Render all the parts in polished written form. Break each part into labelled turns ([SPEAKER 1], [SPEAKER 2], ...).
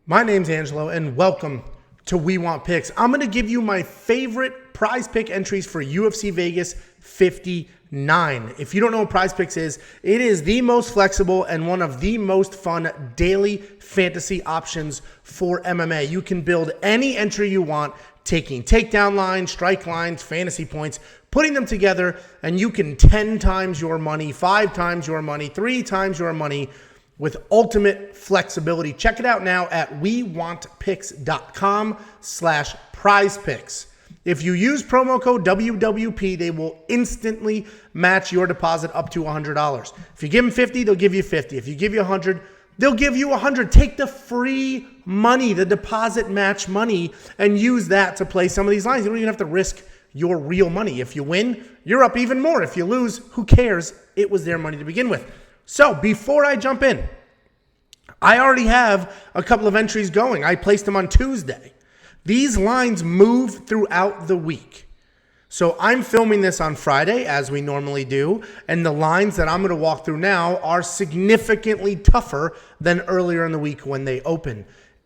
[SPEAKER 1] My name's Angelo, and welcome to We Want Picks. I'm going to give you my favorite prize pick entries for UFC Vegas 59. If you don't know what prize picks is, it is the most flexible and one of the most fun daily fantasy options for MMA. You can build any entry you want, taking takedown lines, strike lines, fantasy points, putting them together, and you can 10 times your money, 5 times your money, 3 times your money with ultimate flexibility. Check it out now at wewantpicks.com/prizepicks. If you use promo code WWP, they will instantly match your deposit up to $100. If you give them 50, they'll give you 50. If you give you 100, they'll give you 100. Take the free money, the deposit match money, and use that to play some of these lines. You don't even have to risk your real money. If you win, you're up even more. If you lose, who cares? It was their money to begin with. So before I jump in, I already have a couple of entries going. I placed them on Tuesday. These lines move throughout the week. So I'm filming this on Friday, as we normally do, and the lines that I'm going to walk through now are significantly tougher than earlier in the week when they open.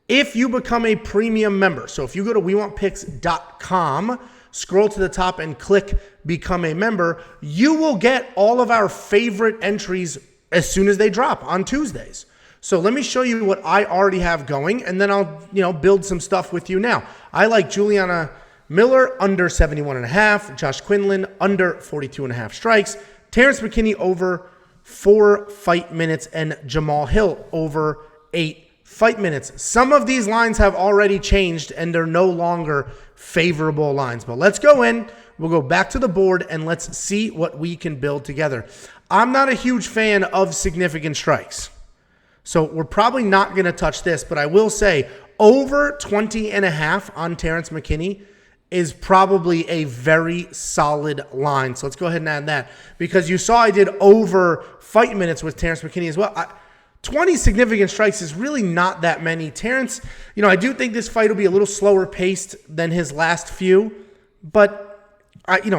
[SPEAKER 1] If you become a premium member, so if you go to wewantpicks.com, scroll to the top and click Become a Member, you will get all of our favorite entries as soon as they drop on Tuesdays. So let me show you what I already have going, and then I'll build some stuff with you now. I like Juliana Miller under 71.5, Josh Quinlan under 42.5 strikes, Terrence McKinney over 4 fight minutes, and Jamal Hill over 8 fight minutes. Some of these lines have already changed, and they're no longer favorable lines. But let's go in. We'll go back to the board, and let's see what we can build together. I'm not a huge fan of significant strikes, so we're probably not going to touch this, but I will say over 20.5 on Terrence McKinney is probably a very solid line. So let's go ahead and add that, because you saw I did over fight minutes with Terrence McKinney as well. 20 significant strikes is really not that many. Terrence, I do think this fight will be a little slower paced than his last few, but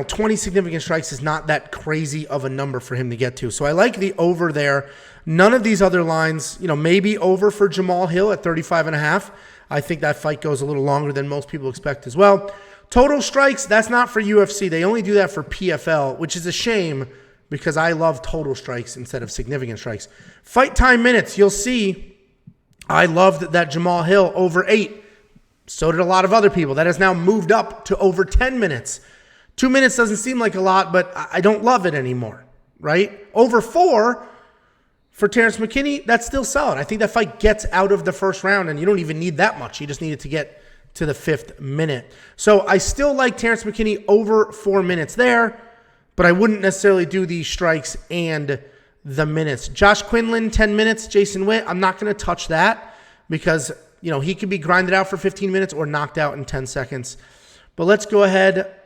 [SPEAKER 1] 20 significant strikes is not that crazy of a number for him to get to. So I like the over there. None of these other lines, maybe over for Jamal Hill at 35.5. I think that fight goes a little longer than most people expect as well. Total strikes, that's not for UFC. They only do that for PFL, which is a shame because I love total strikes instead of significant strikes. Fight time minutes, you'll see I loved that Jamal Hill over 8. So did a lot of other people. That has now moved up to over 10 minutes. 2 minutes doesn't seem like a lot, but I don't love it anymore, right? Over 4 for Terrence McKinney, that's still solid. I think that fight gets out of the first round, and you don't even need that much. You just need it to get to the 5th minute. So I still like Terrence McKinney over 4 minutes there, but I wouldn't necessarily do the strikes and the minutes. Josh Quinlan, 10 minutes. Jason Witt, I'm not going to touch that because, he could be grinded out for 15 minutes or knocked out in 10 seconds. But let's go ahead.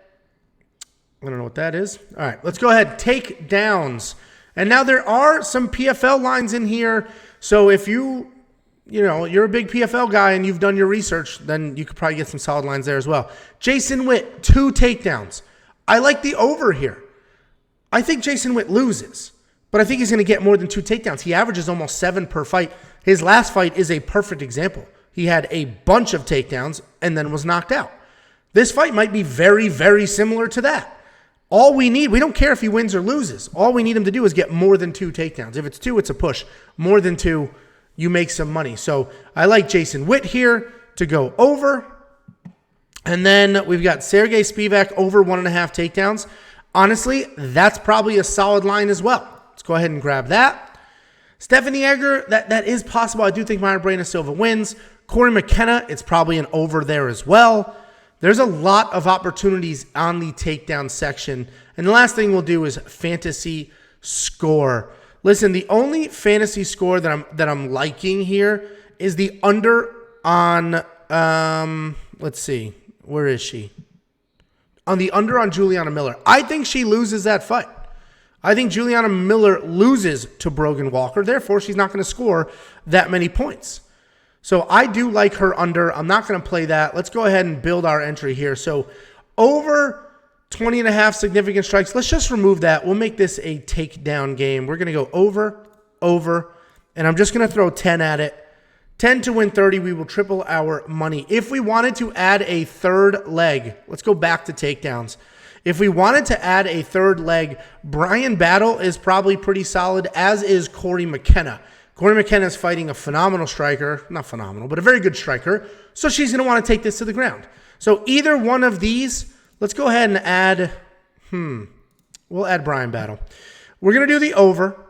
[SPEAKER 1] I don't know what that is. All right, let's go ahead. Takedowns. And now there are some PFL lines in here. So if you're a big PFL guy and you've done your research, then you could probably get some solid lines there as well. Jason Witt, 2 takedowns. I like the over here. I think Jason Witt loses, but I think he's going to get more than 2 takedowns. He averages almost 7 per fight. His last fight is a perfect example. He had a bunch of takedowns and then was knocked out. This fight might be very, very similar to that. All we don't care if he wins or loses. All we need him to do is get more than 2 takedowns. If it's 2, it's a push. More than 2, you make some money. So I like Jason Witt here to go over. And then we've got Sergey Spivak over 1.5 takedowns. Honestly, that's probably a solid line as well. Let's go ahead and grab that. Stephanie Egger, that is possible. I do think Maia Silva wins. Corey McKenna, it's probably an over there as well. There's a lot of opportunities on the takedown section. And the last thing we'll do is fantasy score. Listen, the only fantasy score that I'm liking here is the under on, let's see, where is she? On the under on Juliana Miller. I think she loses that fight. I think Juliana Miller loses to Brogan Walker. Therefore, she's not going to score that many points. So I do like her under. I'm not going to play that. Let's go ahead and build our entry here. So over 20.5 significant strikes. Let's just remove that. We'll make this a takedown game. We're going to go over, and I'm just going to throw 10 at it 10 to win 30, we will triple our money. If we wanted to add a third leg, let's go back to takedowns. If we wanted to add a third leg, Brian Battle is probably pretty solid, as is Corey McKenna. Corey McKenna is fighting a phenomenal striker. Not phenomenal, but a very good striker. So she's going to want to take this to the ground. So either one of these, let's go ahead and add, we'll add Brian Battle. We're going to do the over.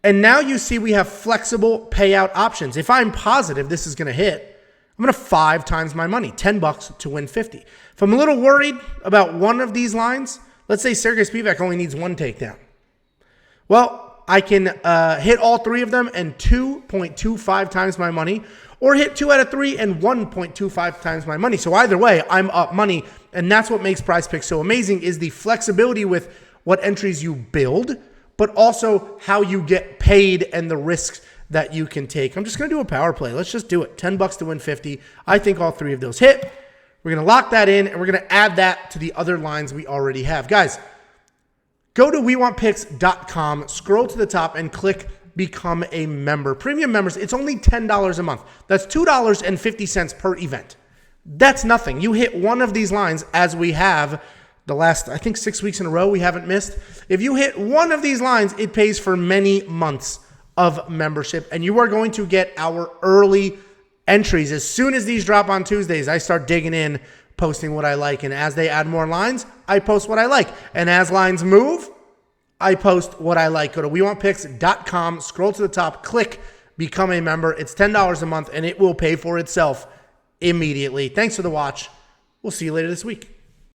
[SPEAKER 1] And now you see we have flexible payout options. If I'm positive this is going to hit, I'm going to 5 times my money, $10 to win 50. If I'm a little worried about one of these lines, let's say Sergey Spivak only needs 1 takedown. Well, I can hit all 3 of them and 2.25 times my money, or hit 2 out of 3 and 1.25 times my money. So either way, I'm up money, and that's what makes PrizePicks so amazing, is the flexibility with what entries you build, but also how you get paid and the risks that you can take. I'm just going to do a power play. Let's just do it. $10 to win 50. I think all 3 of those hit. We're going to lock that in, and we're going to add that to the other lines we already have. Guys, go to WeWantPicks.com, scroll to the top, and click Become a Member. Premium members, it's only $10 a month. That's $2.50 per event. That's nothing. You hit one of these lines, as we have the last, I think, 6 weeks in a row we haven't missed. If you hit one of these lines, it pays for many months of membership, and you are going to get our early entries. As soon as these drop on Tuesdays, I start digging in, posting what I like, and as they add more lines, I post what I like. And as lines move, I post what I like. Go to WeWantPicks.com, scroll to the top, click Become a Member. It's $10 a month, and it will pay for itself immediately. Thanks for the watch. We'll see you later this week.